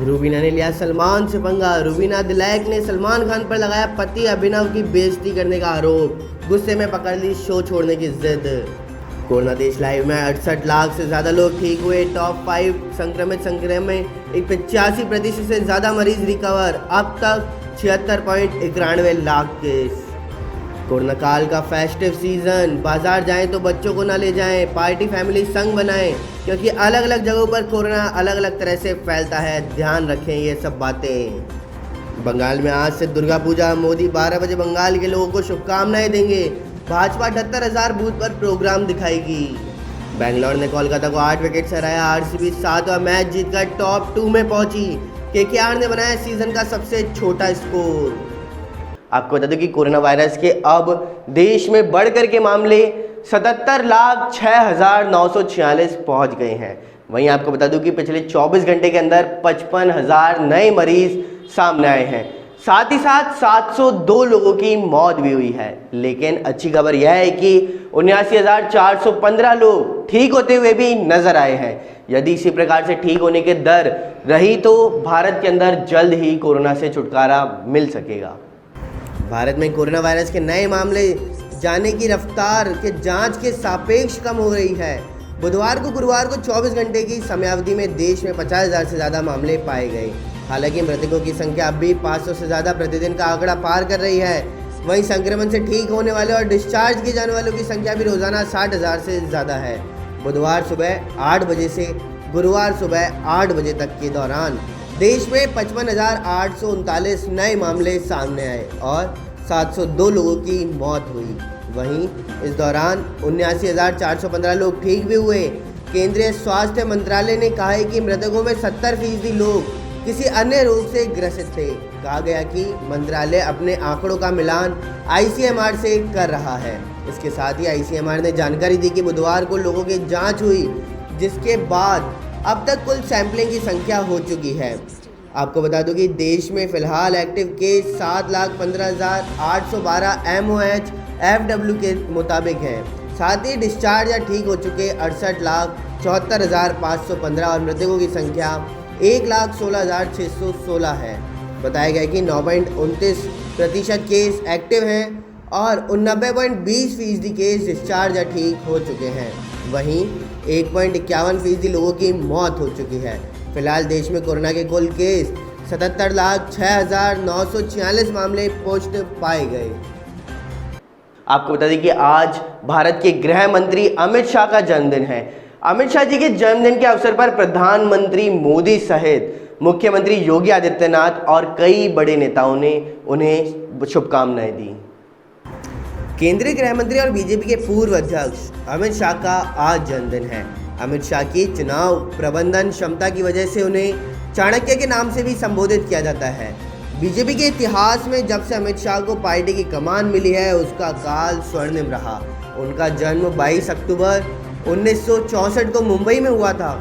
रूबीना ने लिया सलमान से पंगा। रूबीना दिलैक ने सलमान खान पर लगाया पति अभिनव की बेइज्जती करने का आरोप। गुस्से में पकड़ ली शो छोड़ने की जिद। कोरोना देश लाइव में 68 लाख से ज़्यादा लोग ठीक हुए। टॉप 5 संक्रमित में 85% से ज़्यादा मरीज रिकवर। अब तक 76.91 लाख केस। कोरोना काल का फेस्टिव सीजन। बाजार जाएं तो बच्चों को ना ले जाएं। पार्टी फैमिली संग बनाएं, क्योंकि अलग अलग जगहों पर कोरोना अलग अलग तरह से फैलता है। ध्यान रखें ये सब बातें। बंगाल में आज से दुर्गा पूजा। मोदी 12 बजे बंगाल के लोगों को शुभकामनाएं देंगे। भाजपा 78,000 बूथ पर प्रोग्राम दिखाएगी। बेंगलोर ने कोलकाता को 8 विकेट से हराया। आरसीबी 7वां मैच जीतकर टॉप 2 में पहुंची। केकेआर ने बनाया सीजन का सबसे छोटा स्कोर। आपको बता दूं कि कोरोना वायरस के अब देश में बढ़कर के मामले 77,06,946 पहुंच गए हैं। वहीं आपको बता दूं कि पिछले 24 घंटे के अंदर 55,000 नए मरीज सामने आए हैं। साथ ही साथ 702 लोगों की मौत भी हुई है। लेकिन अच्छी खबर यह है कि 79,415 लोग ठीक होते हुए भी नजर आए हैं। यदि इसी प्रकार से ठीक होने के दर रही तो भारत के अंदर जल्द ही कोरोना से छुटकारा मिल सकेगा। भारत में कोरोना वायरस के नए मामले जाने की रफ्तार के जांच के सापेक्ष कम हो रही है। बुधवार को गुरुवार को 24 घंटे की समयावधि में देश में 50,000 से ज़्यादा मामले पाए गए। हालांकि मृतकों की संख्या अब भी 500 से ज़्यादा प्रतिदिन का आंकड़ा पार कर रही है। वहीं संक्रमण से ठीक होने वाले और डिस्चार्ज किए जाने वालों की संख्या भी रोजाना 60,000 से ज़्यादा है। बुधवार सुबह 8 बजे से गुरुवार सुबह 8 बजे तक के दौरान देश में 55,839 नए मामले सामने आए और 702 लोगों की मौत हुई। वहीं इस दौरान 79,415 लोग ठीक भी हुए। केंद्रीय स्वास्थ्य मंत्रालय ने कहा है कि मृतकों में 70% लोग किसी अन्य रोग से ग्रसित थे। कहा गया कि मंत्रालय अपने आंकड़ों का मिलान आईसीएमआर से कर रहा है। इसके साथ ही आईसीएमआर ने जानकारी दी कि बुधवार को लोगों की जांच हुई, जिसके बाद अब तक कुल सैंपलिंग की संख्या हो चुकी है। आपको बता दूं कि देश में फिलहाल एक्टिव केस 7,15,812 MOH FW के मुताबिक है। साथ ही डिस्चार्ज या ठीक हो चुके 68,74,515 और मृतकों की संख्या 1,16,616 है। बताया गया कि 9.29% केस एक्टिव हैं और 90.20% केस डिस्चार्ज या ठीक हो चुके हैं। वहीं 1.51% लोगों की मौत हो चुकी है। फिलहाल देश में कोरोना के कुल केस 77,06,946 मामले पॉजिटिव पाए गए। आपको बता दें कि आज भारत के गृह मंत्री अमित शाह का जन्मदिन है। अमित शाह जी के जन्मदिन के अवसर पर प्रधानमंत्री मोदी सहित मुख्यमंत्री योगी आदित्यनाथ और कई बड़े नेताओं ने उन्हें शुभकामनाएं दी। केंद्रीय गृह मंत्री और बीजेपी के पूर्व अध्यक्ष अमित शाह का आज जन्मदिन है। अमित शाह की चुनाव प्रबंधन क्षमता की वजह से उन्हें चाणक्य के नाम से भी संबोधित किया जाता है। बीजेपी के इतिहास में जब से अमित शाह को पार्टी की कमान मिली है, उसका काल स्वर्णिम रहा। उनका जन्म 22 अक्टूबर 1964 को मुंबई में हुआ था।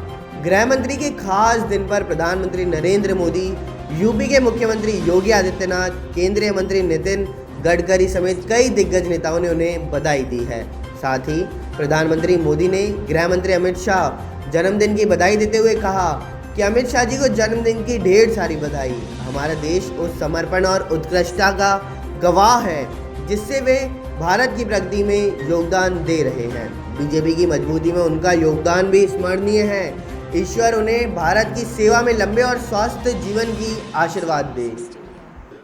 गृह मंत्री के खास दिन पर प्रधानमंत्री नरेंद्र मोदी, यूपी के मुख्यमंत्री योगी आदित्यनाथ, केंद्रीय मंत्री नितिन गडकरी समेत कई दिग्गज नेताओं ने उन्हें बधाई दी है। साथ ही प्रधानमंत्री मोदी ने गृह मंत्री अमित शाह जन्मदिन की बधाई देते हुए कहा कि अमित शाह जी को जन्मदिन की ढेर सारी बधाई। हमारा देश उस समर्पण और उत्कृष्टता का गवाह है जिससे वे भारत की प्रगति में योगदान दे रहे हैं। बीजेपी की मजबूती में उनका योगदान भी स्मरणीय है। ईश्वर उन्हें भारत की सेवा में लंबे और स्वस्थ जीवन की आशीर्वाद दे।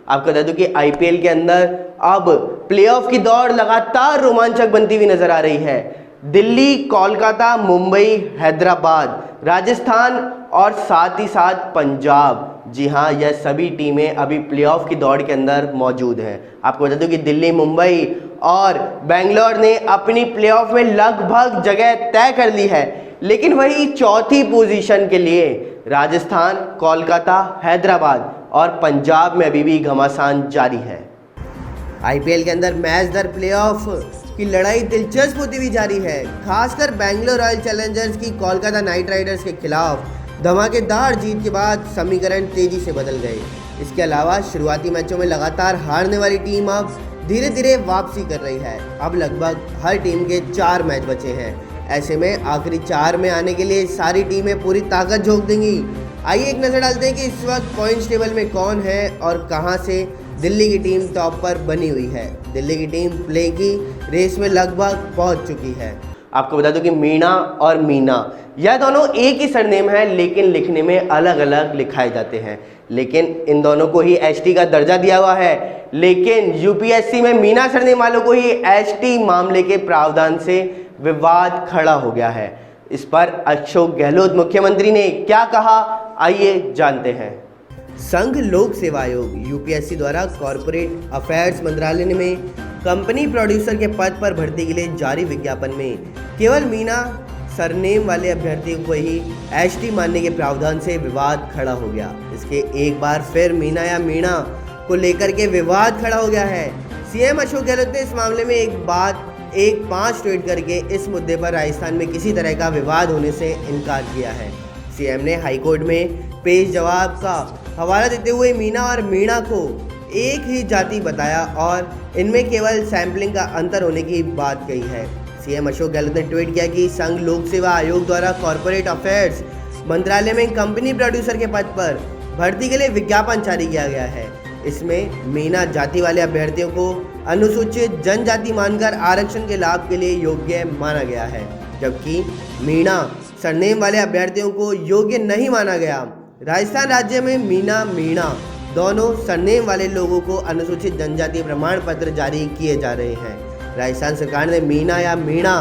आपको बता दूं कि आईपीएल के अंदर अब प्लेऑफ की दौड़ लगातार रोमांचक बनती हुई नजर आ रही है। दिल्ली, कोलकाता, मुंबई, हैदराबाद, राजस्थान और साथ ही साथ पंजाब, जी हाँ, यह सभी टीमें अभी प्लेऑफ की दौड़ के अंदर मौजूद हैं। आपको बता दूं कि दिल्ली, मुंबई और बेंगलोर ने अपनी प्लेऑफ में लगभग जगह तय कर ली है। लेकिन वही चौथी पोजीशन के लिए राजस्थान, कोलकाता, हैदराबाद और पंजाब में अभी भी घमासान जारी है। आईपीएल के अंदर मैच दर प्लेऑफ की लड़ाई दिलचस्प होती हुई जारी है। खासकर बेंगलोर रॉयल चैलेंजर्स की कोलकाता नाइट राइडर्स के खिलाफ धमाकेदार जीत के बाद समीकरण तेजी से बदल गए। इसके अलावा शुरुआती मैचों में लगातार हारने वाली टीम अब धीरे धीरे वापसी कर रही है। अब लगभग हर टीम के 4 मैच बचे हैं। ऐसे में आखिरी 4 में आने के लिए सारी टीमें पूरी ताकत झोंक देंगी। आइए एक नज़र डालते हैं कि इस वक्त पॉइंट्स टेबल में कौन है और कहां से दिल्ली की टीम टॉप पर बनी हुई है। दिल्ली की टीम प्ले की रेस में लगभग पहुंच चुकी है। आपको बता दूं कि मीणा और मीना यह दोनों एक ही सरनेम है, लेकिन लिखने में अलग अलग लिखाए जाते हैं। लेकिन इन दोनों को ही एसटी का दर्जा दिया हुआ है। लेकिन यूपीएससी में मीना सरनेम वालों को ही एसटी मामले के प्रावधान से विवाद खड़ा हो गया है। इस पर अशोक गहलोत मुख्यमंत्री ने क्या कहा, आइए जानते हैं। संघ लोक सेवा आयोग यूपीएससी द्वारा कॉर्पोरेट अफेयर्स मंत्रालय में कंपनी प्रोड्यूसर के पद पर भर्ती के लिए जारी विज्ञापन में केवल मीना सरनेम वाले अभ्यर्थियों को ही एसटी मानने के प्रावधान से विवाद खड़ा हो गया। इसके एक बार फिर मीना या मीणा को लेकर के विवाद खड़ा हो गया है। सीएम अशोक गहलोत ने इस मामले में एक 5 ट्वीट करके इस मुद्दे पर राजस्थान में किसी तरह का विवाद होने से इनकार किया है। सीएम ने हाईकोर्ट में पेश जवाब का हवाला देते हुए मीना और मीणा को एक ही जाति बताया और इनमें केवल सैंपलिंग का अंतर होने की बात कही है। सीएम अशोक गहलोत ने ट्वीट किया कि संघ लोक सेवा आयोग द्वारा कॉर्पोरेट अफेयर्स मंत्रालय में कंपनी प्रोड्यूसर के पद पर भर्ती के लिए विज्ञापन जारी किया गया है। इसमें मीना जाति वाले अभ्यर्थियों को अनुसूचित जनजाति मानकर आरक्षण के लाभ के लिए योग्य माना गया है, जबकि मीणा सरनेम वाले अभ्यर्थियों को योग्य नहीं माना गया। राजस्थान राज्य में मीणा दोनों सरनेम वाले लोगों को अनुसूचित जनजाति प्रमाण पत्र जारी किए जा रहे हैं। राजस्थान सरकार ने मीना या मीणा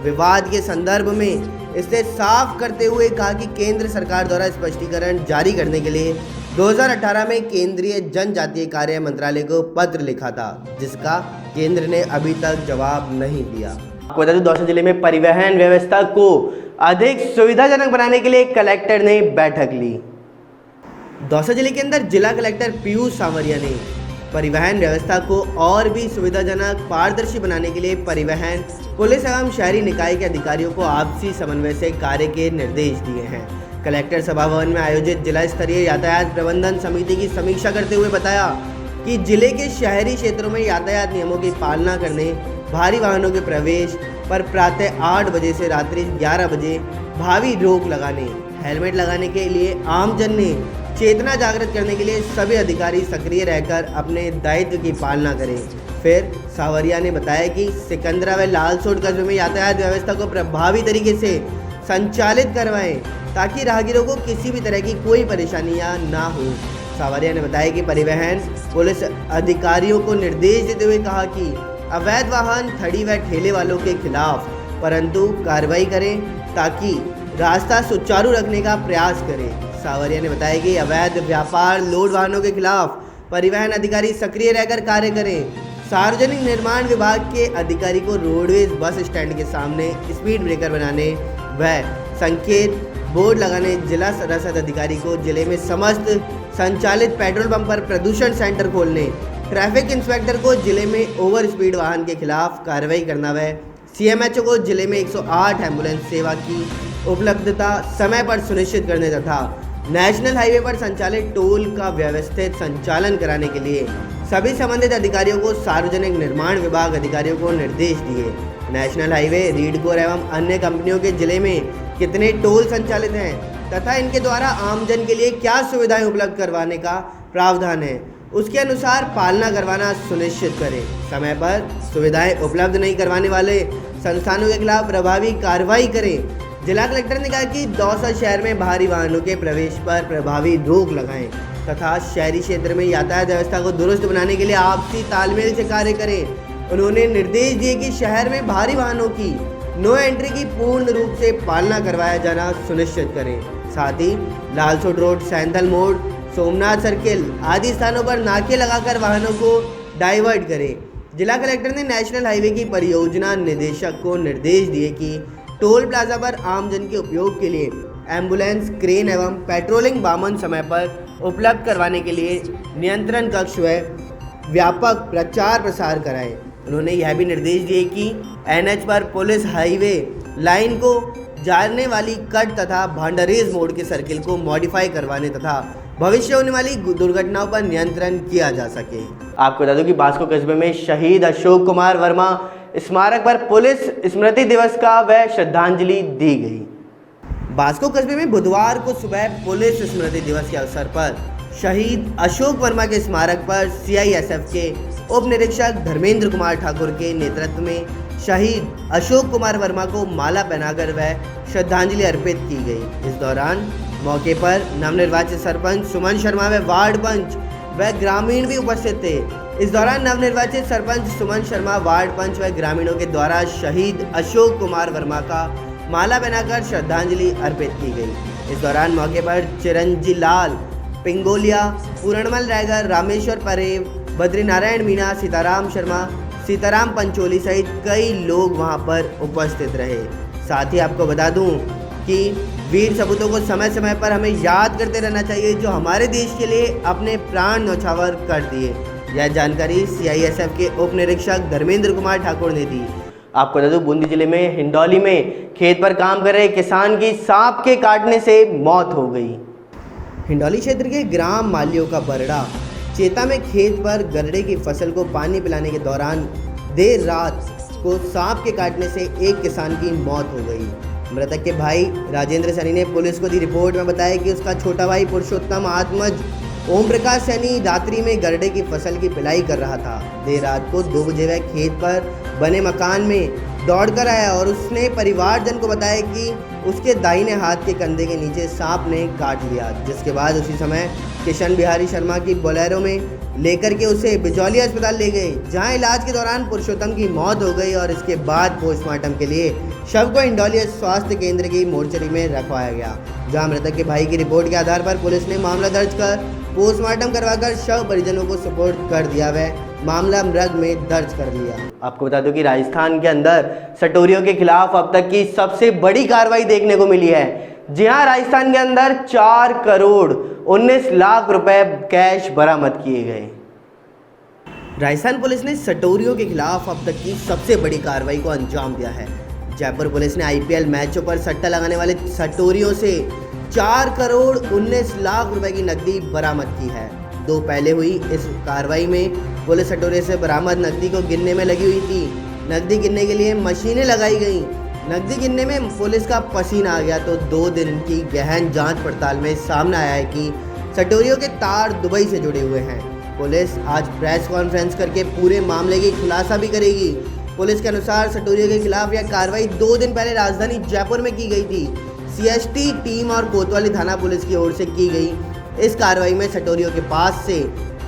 विवाद के संदर्भ में इसे साफ करते हुए कहा कि केंद्र सरकार द्वारा स्पष्टीकरण जारी करने के लिए 2018 में केंद्रीय जनजातीय कार्य मंत्रालय को पत्र लिखा था, जिसका केंद्र ने अभी तक जवाब नहीं दिया। आपको बता दूं, दौसा जिले में परिवहन व्यवस्था को अधिक सुविधाजनक बनाने के लिए कलेक्टर ने बैठक ली। दौसा जिले के अंदर जिला कलेक्टर पीयूष सांवरिया ने परिवहन व्यवस्था को और भी सुविधाजनक पारदर्शी बनाने के लिए परिवहन, पुलिस एवं शहरी निकाय के अधिकारियों को आपसी समन्वय से कार्य के निर्देश दिए हैं। कलेक्टर सभा भवन में आयोजित जिला स्तरीय यातायात प्रबंधन समिति की समीक्षा करते हुए बताया कि जिले के शहरी क्षेत्रों में यातायात नियमों की पालना करने, भारी वाहनों के प्रवेश पर प्रातः 8 बजे से रात्रि 11 बजे भावी रोक लगाने, हेलमेट लगाने के लिए आमजन ने चेतना जागृत करने के लिए सभी अधिकारी सक्रिय रहकर अपने दायित्व की पालना करें। फिर सांवरिया ने बताया कि सिकंदरा व लालसोट कस्बे में यातायात व्यवस्था को प्रभावी तरीके से संचालित करवाएं ताकि राहगीरों को किसी भी तरह की कोई परेशानियां ना हो। सांवरिया ने बताया कि परिवहन पुलिस अधिकारियों को निर्देश देते हुए कहा कि अवैध वाहन, थड़ी व ठेले वालों के खिलाफ परंतु कार्रवाई करें ताकि रास्ता सुचारू रखने का प्रयास करें। सांवरिया ने बताया कि अवैध व्यापार, लोड वाहनों के खिलाफ परिवहन अधिकारी सक्रिय रहकर कार्य करें। सार्वजनिक निर्माण विभाग के अधिकारी को रोडवेज बस स्टैंड के सामने स्पीड ब्रेकर बनाने व संकेत बोर्ड लगाने, जिला रसद अधिकारी को जिले में समस्त संचालित पेट्रोल पंप पर प्रदूषण सेंटर खोलने, ट्रैफिक इंस्पेक्टर को जिले में ओवर स्पीड वाहन के खिलाफ कार्रवाई करना व सीएमएचओ को जिले में 108 एम्बुलेंस सेवा की उपलब्धता समय पर सुनिश्चित करने तथा नेशनल हाईवे पर संचालित टोल का व्यवस्थित संचालन कराने के लिए सभी संबंधित अधिकारियों को सार्वजनिक निर्माण विभाग अधिकारियों को निर्देश दिए। नेशनल हाईवे, रीडकोर एवं अन्य कंपनियों के जिले में कितने टोल संचालित हैं तथा इनके द्वारा आमजन के लिए क्या सुविधाएं उपलब्ध करवाने का प्रावधान है, उसके अनुसार पालना करवाना सुनिश्चित करें। समय पर सुविधाएं उपलब्ध नहीं करवाने वाले संस्थानों के खिलाफ प्रभावी कार्रवाई करें। जिला कलेक्टर ने कहा कि दौसा शहर में भारी वाहनों के प्रवेश पर प्रभावी रोक लगाएं तथा शहरी क्षेत्र में यातायात व्यवस्था को दुरुस्त बनाने के लिए आपसी तालमेल से कार्य करें। उन्होंने निर्देश दिए कि शहर में भारी वाहनों की नो एंट्री की पूर्ण रूप से पालना करवाया जाना सुनिश्चित करें। साथ ही लालसोट रोड, सैंथल मोड़, सोमनाथ सर्किल आदि स्थानों पर नाके लगाकर वाहनों को डाइवर्ट करें। जिला कलेक्टर ने नेशनल हाईवे की परियोजना निदेशक को निर्देश दिए कि टोल प्लाजा पर आमजन के उपयोग के लिए एम्बुलेंस, क्रेन एवं पेट्रोलिंग वाहन समय पर उपलब्ध करवाने के लिए नियंत्रण कक्ष व व्यापक प्रचार प्रसार कराएं। उन्होंने यह भी निर्देश दिए कि एनएच पर पुलिस हाईवे लाइन को जाने वाली कट तथा भांडारेज मोड़ के सर्किल को मॉडिफाई करवाने तथा भविष्य होने वाली दुर्घटनाओं पर नियंत्रण किया जा सके। आपको बता दूं कि बास्को कस्बे में शहीद अशोक कुमार वर्मा स्मारक पर पुलिस स्मृति दिवस का व श्रद्धांजलि दी गई। बास्को कस्बे में बुधवार को सुबह पुलिस स्मृति दिवस के अवसर पर शहीद अशोक वर्मा के स्मारक पर सीआईएसएफ के उप निरीक्षक धर्मेंद्र कुमार ठाकुर के नेतृत्व में शहीद अशोक कुमार वर्मा को माला पहनाकर व श्रद्धांजलि अर्पित की गई। इस दौरान मौके पर नवनिर्वाचित सरपंच सुमन शर्मा व वार्ड पंच व ग्रामीण भी उपस्थित थे। इस दौरान नवनिर्वाचित सरपंच सुमन शर्मा, वार्ड पंच व ग्रामीणों के द्वारा शहीद अशोक कुमार वर्मा का माला पहनाकर श्रद्धांजलि अर्पित की गई। इस दौरान मौके पर चिरंजी लाल पिंगोलिया, पूरणमल रायगर, रामेश्वर परेव, बद्रीनारायण मीणा, सीताराम शर्मा, सीताराम पंचोली सहित कई लोग वहां पर उपस्थित रहे। साथ ही आपको बता दूं कि वीर सपूतों को समय समय पर हमें याद करते रहना चाहिए जो हमारे देश के लिए अपने प्राण न्यौछावर कर दिए। यह जानकारी सीआईएसएफ के उप निरीक्षक धर्मेंद्र कुमार ठाकुर ने दी। आपको बता दूं बूंदी जिले में हिंडौली में खेत पर काम कर रहे किसान की सांप के काटने से मौत हो गई। हिंडौली क्षेत्र के ग्राम मालियों का बरड़ा चेता में खेत पर गरड़े की फसल को पानी पिलाने के दौरान देर रात को सांप के काटने से एक किसान की मौत हो गई। मृतक के भाई राजेंद्र सैनी ने पुलिस को दी रिपोर्ट में बताया कि उसका छोटा भाई पुरुषोत्तम आत्मज ओम प्रकाश सैनी रात्रि में गरड़े की फसल की पिलाई कर रहा था। देर रात को 2 बजे वह खेत पर बने मकान में दौड़कर आया और उसने परिवारजन को बताया कि उसके दाहिने हाथ के कंधे के नीचे सांप ने काट लिया, जिसके बाद उसी समय किशन बिहारी शर्मा की बोलेरो में लेकर के उसे बिजौली अस्पताल ले गए, जहां इलाज के दौरान पुरुषोत्तम की मौत हो गई और इसके बाद पोस्टमार्टम के लिए शव को हिंडौली स्वास्थ्य केंद्र की मोर्चरी में रखवाया गया, जहां मृतक के भाई की रिपोर्ट के आधार पर पुलिस ने मामला दर्ज कर पोस्टमार्टम करवाकर शव परिजनों को सुपुर्द कर दिया व मामला मृग में दर्ज कर लिया। आपको बता दूं कि राजस्थान के अंदर सटोरियों के खिलाफ अब तक की सबसे बड़ी कार्रवाई देखने को मिली है। जी हां, राजस्थान के अंदर 4 करोड़ 19 लाख रुपए कैश बरामद किए गए। राजस्थान पुलिस ने सटोरियों के खिलाफ अब तक की सबसे बड़ी कार्रवाई को अंजाम दिया है। जयपुर पुलिस ने आईपीएल मैचों पर सट्टा लगाने वाले सटोरियों से 4 करोड़ 19 लाख रुपए की नकदी बरामद की है। 2 पहले हुई इस कार्रवाई में पुलिस सटोरे से बरामद नकदी को गिनने में लगी हुई थी। नकदी गिनने के लिए मशीनें लगाई गई। नकदी गिनने में पुलिस का पसीना आ गया तो 2 दिन की गहन जांच पड़ताल में सामने आया है कि सटोरियों के तार दुबई से जुड़े हुए हैं। पुलिस आज प्रेस कॉन्फ्रेंस करके पूरे मामले की खुलासा भी करेगी। पुलिस के अनुसार सटोरियों के खिलाफ यह कार्रवाई 2 दिन पहले राजधानी जयपुर में की गई थी। सीएसटी टीम और कोतवाली थाना पुलिस की ओर से की गई इस कार्रवाई में सटोरियों के पास से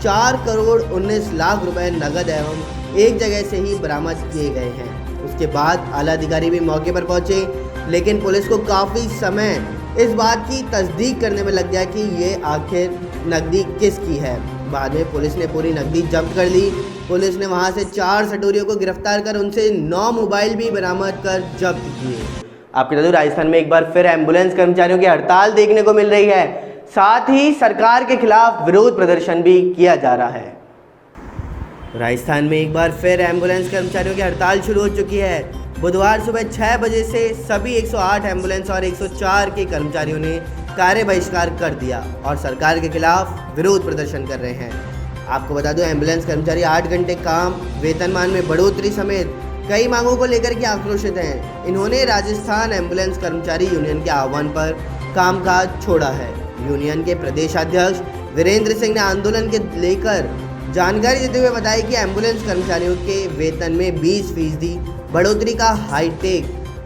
4 करोड़ 19 लाख रुपए नगद एवं एक जगह से ही बरामद किए गए हैं। उसके बाद आला अधिकारी भी मौके पर पहुंचे, लेकिन पुलिस को काफ़ी समय इस बात की तस्दीक करने में लग गया कि ये आखिर नकदी किसकी है। बाद में पुलिस ने पूरी नकदी जब्त कर ली। पुलिस ने वहां से 4 सटोरियों को गिरफ्तार कर उनसे 9 मोबाइल भी बरामद कर जब्त किए। आपके बता दूं राजस्थान में एक बार फिर एम्बुलेंस कर्मचारियों की हड़ताल देखने को मिल रही है। साथ ही सरकार के खिलाफ विरोध प्रदर्शन भी किया जा रहा है। राजस्थान में एक बार फिर एम्बुलेंस कर्मचारियों की हड़ताल शुरू हो चुकी है। बुधवार सुबह 6 बजे से सभी 108 एम्बुलेंस और 104 के कर्मचारियों ने कार्य बहिष्कार कर दिया और सरकार के खिलाफ विरोध प्रदर्शन कर रहे हैं। आपको बता दूं एम्बुलेंस कर्मचारी 8 घंटे काम, वेतनमान में बढ़ोतरी समेत कई मांगों को लेकर के आक्रोशित हैं। इन्होंने राजस्थान एम्बुलेंस कर्मचारी यूनियन के आह्वान पर कामकाज छोड़ा है। यूनियन के प्रदेशाध्यक्ष वीरेंद्र सिंह ने आंदोलन के लेकर जानकारी देते हुए बताया कि एम्बुलेंस कर्मचारियों के वेतन में 20% बढ़ोतरी का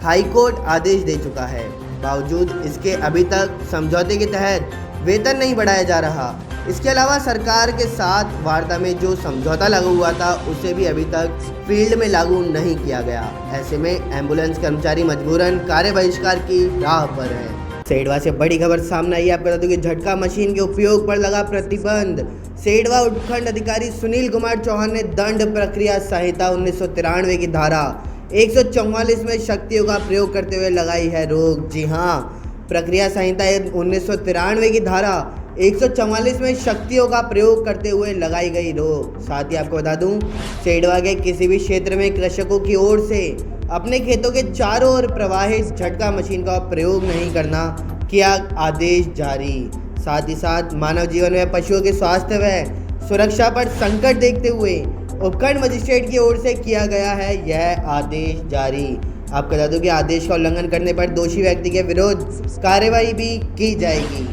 हाईकोर्ट आदेश दे चुका है। बावजूद इसके अभी तक समझौते के तहत वेतन नहीं बढ़ाया जा रहा। इसके अलावा सरकार के साथ वार्ता में जो समझौता लागू हुआ था उसे भी अभी तक फील्ड में लागू नहीं किया गया। ऐसे में एम्बुलेंस कर्मचारी मजबूरन कार्य बहिष्कार की राह पर है। सेडवा से बड़ी खबर सामने आई है। आपको बता दूं कि झटका मशीन के उपयोग पर लगा प्रतिबंध। सेडवा उपखंड अधिकारी सुनील कुमार चौहान ने दंड प्रक्रिया संहिता 1993 की धारा 144 में शक्तियों का प्रयोग करते हुए लगाई है रोक। जी हाँ, प्रक्रिया संहिता 1993 की धारा 144 में शक्तियों का प्रयोग करते हुए लगाई गई रोक। साथ ही आपको बता दूं सेडवा के किसी भी क्षेत्र में कृषकों की ओर से अपने खेतों के चारों ओर प्रवाहित झटका मशीन का प्रयोग नहीं करना किया आदेश जारी। साथ ही साथ मानव जीवन व पशुओं के स्वास्थ्य व सुरक्षा पर संकट देखते हुए उपखंड मजिस्ट्रेट की ओर से किया गया है यह आदेश जारी। आपको बता दूं कि आदेश का उल्लंघन करने पर दोषी व्यक्ति के विरुद्ध कार्रवाई भी की जाएगी।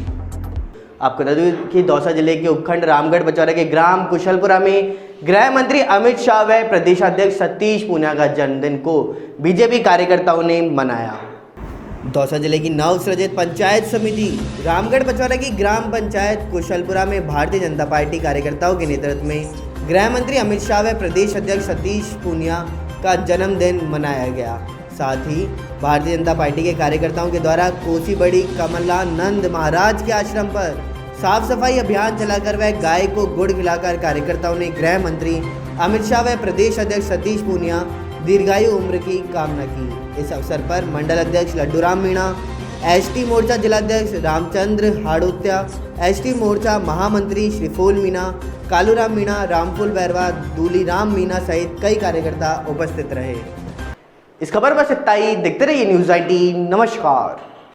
आपको बता दूं कि दौसा जिले के उपखंड रामगढ़ बचौरा के ग्राम कुशलपुरा में गृह मंत्री अमित शाह व प्रदेशाध्यक्ष सतीश पूनिया का जन्मदिन को बीजेपी कार्यकर्ताओं ने मनाया। दौसा जिले की नवसृजित पंचायत समिति रामगढ़ बचौरा की ग्राम पंचायत कुशलपुरा में भारतीय जनता पार्टी कार्यकर्ताओं के नेतृत्व में गृह मंत्री अमित शाह व प्रदेश अध्यक्ष सतीश पूनिया का जन्मदिन मनाया गया। साथ ही भारतीय जनता पार्टी के कार्यकर्ताओं के द्वारा कोसी बड़ी कमलानंद महाराज के आश्रम पर साफ सफाई अभियान चलाकर वह गाय को गुड़ खिलाकर कार्यकर्ताओं ने गृह मंत्री अमित शाह व प्रदेश अध्यक्ष सतीश पूनिया दीर्घायु उम्र की कामना की। इस अवसर पर मंडल अध्यक्ष लड्डूराम मीणा, एसटी मोर्चा जिलाध्यक्ष रामचंद्र हाड़ोत्या, एसटी मोर्चा महामंत्री श्रीफूल मीणा, कालूराम मीणा, रामफूल बैरवा, दूलीराम मीणा सहित कई कार्यकर्ता उपस्थित रहे। इस खबर बस इतना ही। देखते रहिए न्यूज़ 18। नमस्कार।